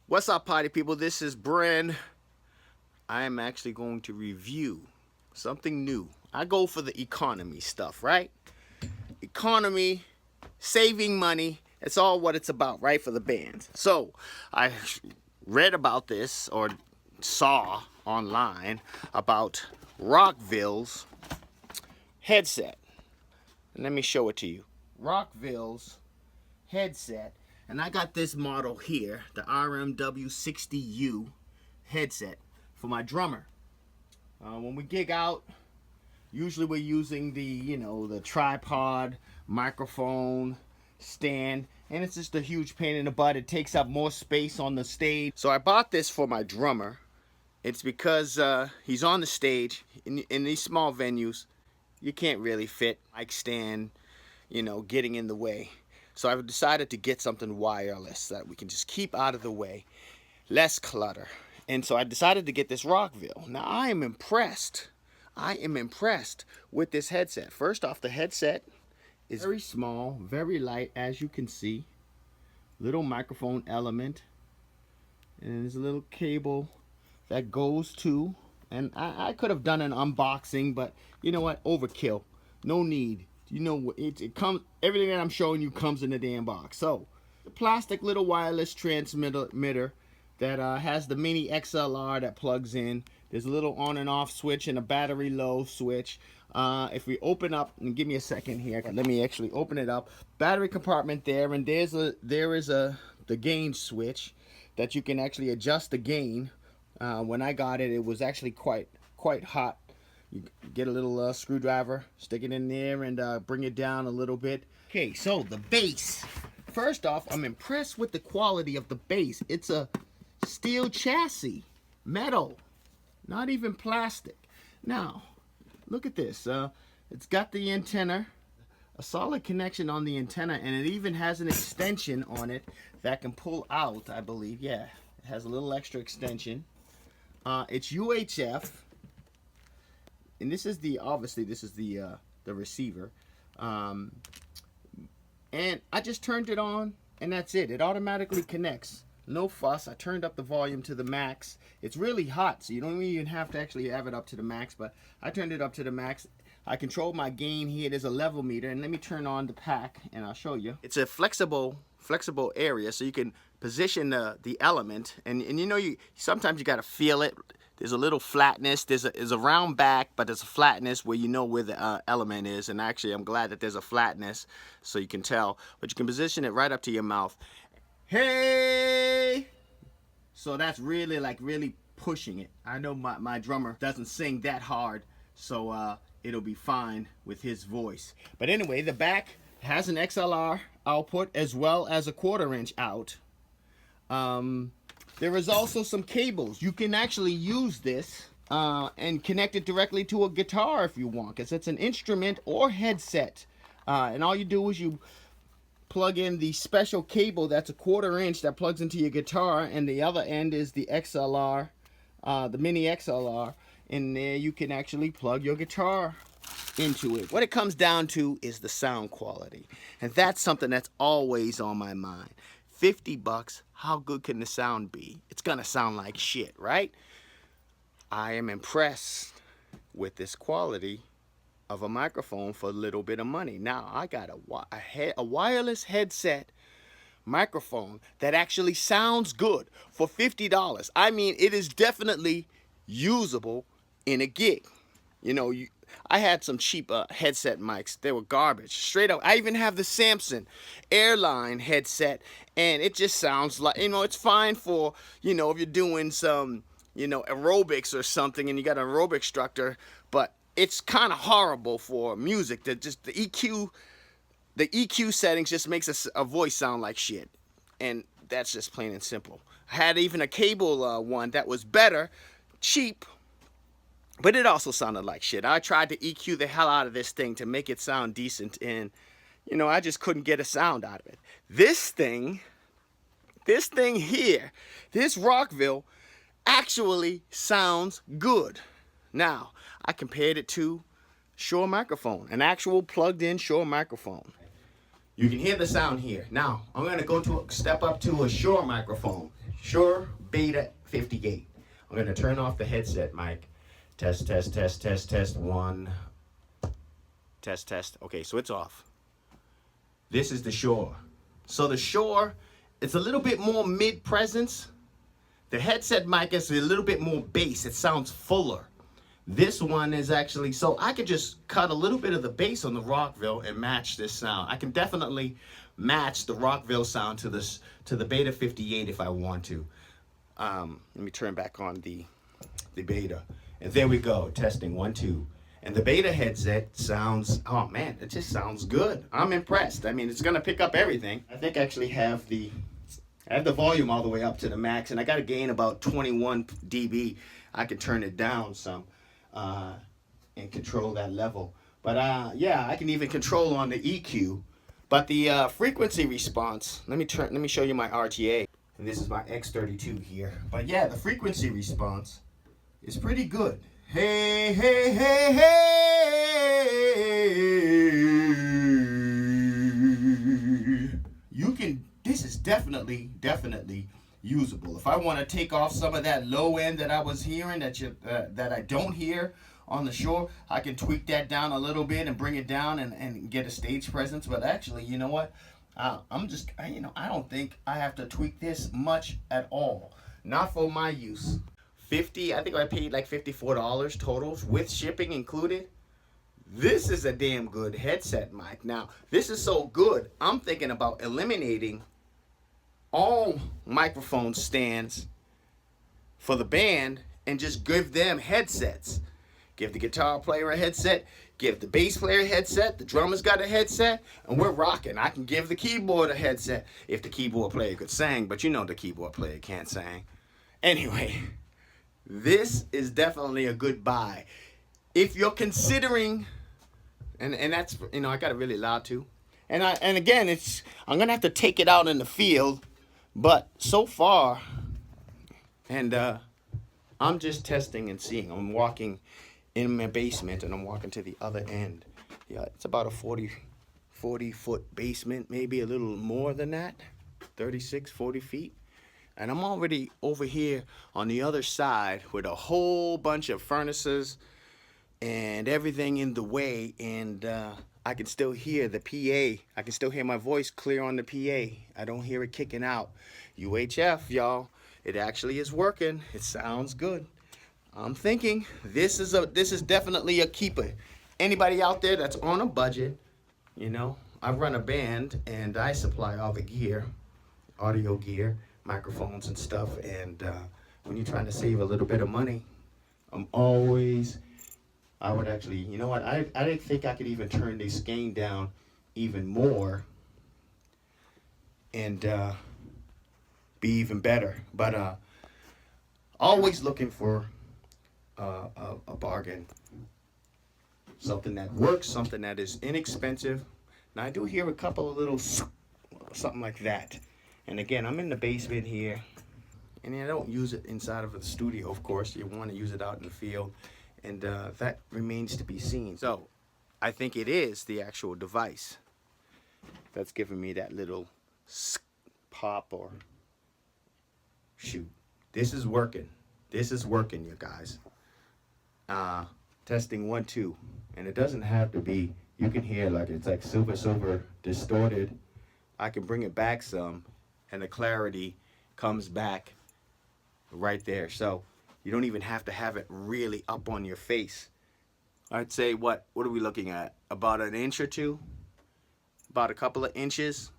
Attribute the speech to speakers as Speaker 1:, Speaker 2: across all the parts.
Speaker 1: What's up, party people? This is Bren. I am actually going to review something new. I go for the economy stuff, right? Economy, saving money, it's all what it's about, right, for the bands. So I read about this or saw online about Rockville's headset. And let me show it to you. Rockville's headset. And I got this model here, the RWM60U headset for my drummer. When we gig out, usually we're using the tripod, microphone, stand, and it's just a huge pain in the butt. It takes up more space on the stage. So I bought this for my drummer. It's because he's on the stage. In these small venues, you can't really fit mic stand, getting in the way. So I've decided to get something wireless that we can just keep out of the way, less clutter. And so I decided to get this Rockville. Now I am impressed. I am impressed with this headset. First off, the headset is very small, very light, as you can see. Little microphone element. And there's a little cable that goes to, and I could have done an unboxing, but you know what? Overkill. No need. It comes, everything that I'm showing you comes in the damn box. So the plastic little wireless transmitter that has the mini XLR that plugs in. There's a little on and off switch and a battery low switch. If we open up, and give me a second here, let me actually open it up. Battery compartment there, and there is the gain switch that you can actually adjust the gain. When I got it, it was actually quite hot. You get a little screwdriver, stick it in there, and bring it down a little bit. Okay, so the bass. First off, I'm impressed with the quality of the bass. It's a steel chassis, metal, not even plastic. Now, look at this. It's got the antenna, a solid connection on the antenna, and it even has an extension on it that can pull out, I believe. Yeah, it has a little extra extension. It's UHF. And this is obviously this is the receiver, and I just turned it on, and that's it. It automatically connects. No fuss. I turned up the volume to the max. It's really hot, so you don't even have to actually have it up to the max, but I turned it up to the max. I control my gain here. There's a level meter, and let me turn on the pack, and I'll show you. It's a flexible area, so you can position the element, and sometimes you got to feel it. There's a little flatness. There's a round back, but there's a flatness where you know where the element is. And actually, I'm glad that there's a flatness so you can tell. But you can position it right up to your mouth. Hey! So that's really pushing it. I know my drummer doesn't sing that hard, so it'll be fine with his voice. But anyway, the back has an XLR output as well as a 1/4 inch out. There is also some cables. You can actually use this and connect it directly to a guitar if you want, because it's an instrument or headset. And all you do is you plug in the special cable that's a 1/4 inch that plugs into your guitar, and the other end is the XLR, the mini XLR, and there you can actually plug your guitar into it. What it comes down to is the sound quality, and that's something that's always on my mind. 50 bucks, how good can the sound be? It's gonna sound like shit, right? I am impressed with this quality of a microphone for a little bit of money. Now, I got a wireless headset microphone that actually sounds good for $50. I mean, it is definitely usable in a gig. I had some cheap headset mics. They were garbage, straight up. I even have the Samson Airline headset, and it just sounds like, it's fine for, if you're doing some, aerobics or something, and you got an aerobic instructor, but it's kind of horrible for music. That just the EQ settings just makes a voice sound like shit, and that's just plain and simple. I had even a cable one that was better, cheap, but it also sounded like shit. I tried to EQ the hell out of this thing to make it sound decent, and I just couldn't get a sound out of it. This thing here, this Rockville, actually sounds good. Now, I compared it to Shure microphone, an actual plugged-in Shure microphone. You can hear the sound here. Now, I'm going to step up to a Shure microphone. Shure Beta 58. I'm going to turn off the headset mic. Test, test, test, test, test. One. Test, test. Okay, so it's off. This is the Shure. So the Shure, it's a little bit more mid-presence. The headset mic is a little bit more bass. It sounds fuller. This one is actually, so I could just cut a little bit of the bass on the Rockville and match this sound. I can definitely match the Rockville sound to the Beta 58 if I want to. Let me turn back on the Beta. And there we go, testing 1, 2. And the Beta headset sounds, oh man, it just sounds good. I'm impressed. I mean, it's gonna pick up everything. I think I actually have the volume all the way up to the max, and I got to gain about 21 dB. I can turn it down some and control that level. But yeah, I can even control on the EQ. But the frequency response, let me show you my RTA. And this is my X32 here. But yeah, the frequency response is pretty good. Hey, hey, hey, hey. You can, this is definitely usable. If I want to take off some of that low end that I was hearing that I don't hear on the Shure, I can tweak that down a little bit and bring it down and get a stage presence. But actually, you know what? I don't think I have to tweak this much at all. Not for my use. I think I paid like $54 total with shipping included. This is a damn good headset mic. Now, this is so good, I'm thinking about eliminating all microphone stands for the band and just give them headsets. Give the guitar player a headset, give the bass player a headset, the drummer's got a headset, and we're rocking. I can give the keyboard a headset if the keyboard player could sing, but you know the keyboard player can't sing. Anyway, this is definitely a good buy. If you're considering, and that's, you know, I got it really loud too. And again, I'm gonna have to take it out in the field, but so far, and I'm just testing and seeing. I'm walking in my basement and I'm walking to the other end. Yeah, it's about a 40 foot basement, maybe a little more than that, 36, 40 feet. And I'm already over here on the other side with a whole bunch of furnaces and everything in the way, and I can still hear the PA. I can still hear my voice clear on the PA. I don't hear it kicking out. UHF, y'all. It actually is working. It sounds good. I'm thinking this is definitely a keeper. Anybody out there that's on a budget, you know, I run a band and I supply all the gear, audio gear, microphones and stuff, and when you're trying to save a little bit of money, I would actually, you know what, I didn't think I could even turn this gain down even more and be even better. But always looking for a bargain, something that works, something that is inexpensive. Now I do hear a couple of little something like that. And again, I'm in the basement here, and I don't use it inside of the studio, of course. You want to use it out in the field, and that remains to be seen. So I think it is the actual device that's giving me that little pop or shoot. This is working. This is working, you guys. Testing 1, 2, and it doesn't have to be. You can hear like it's like silver distorted. I can bring it back some, and the clarity comes back right there. So you don't even have to have it really up on your face. I'd say what are we looking at? About an inch or two? About a couple of inches?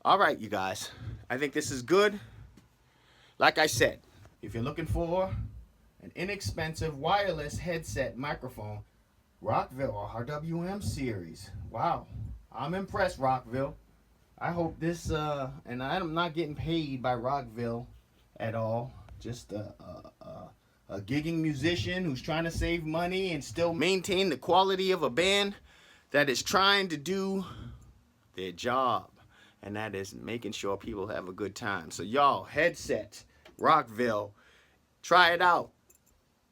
Speaker 1: All right, you guys. I think this is good. Like I said, if you're looking for an inexpensive wireless headset microphone, Rockville RWM series. Wow. I'm impressed, Rockville. I hope this, and I'm not getting paid by Rockville at all. Just a gigging musician who's trying to save money and still maintain the quality of a band that is trying to do their job. And that is making sure people have a good time. So y'all, headsets, Rockville, try it out.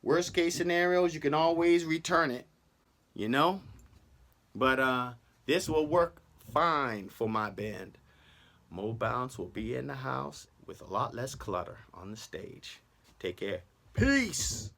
Speaker 1: Worst case scenarios, you can always return it, you know? But this will work fine for my band. Mo Bounce will be in the house with a lot less clutter on the stage. Take care. Peace.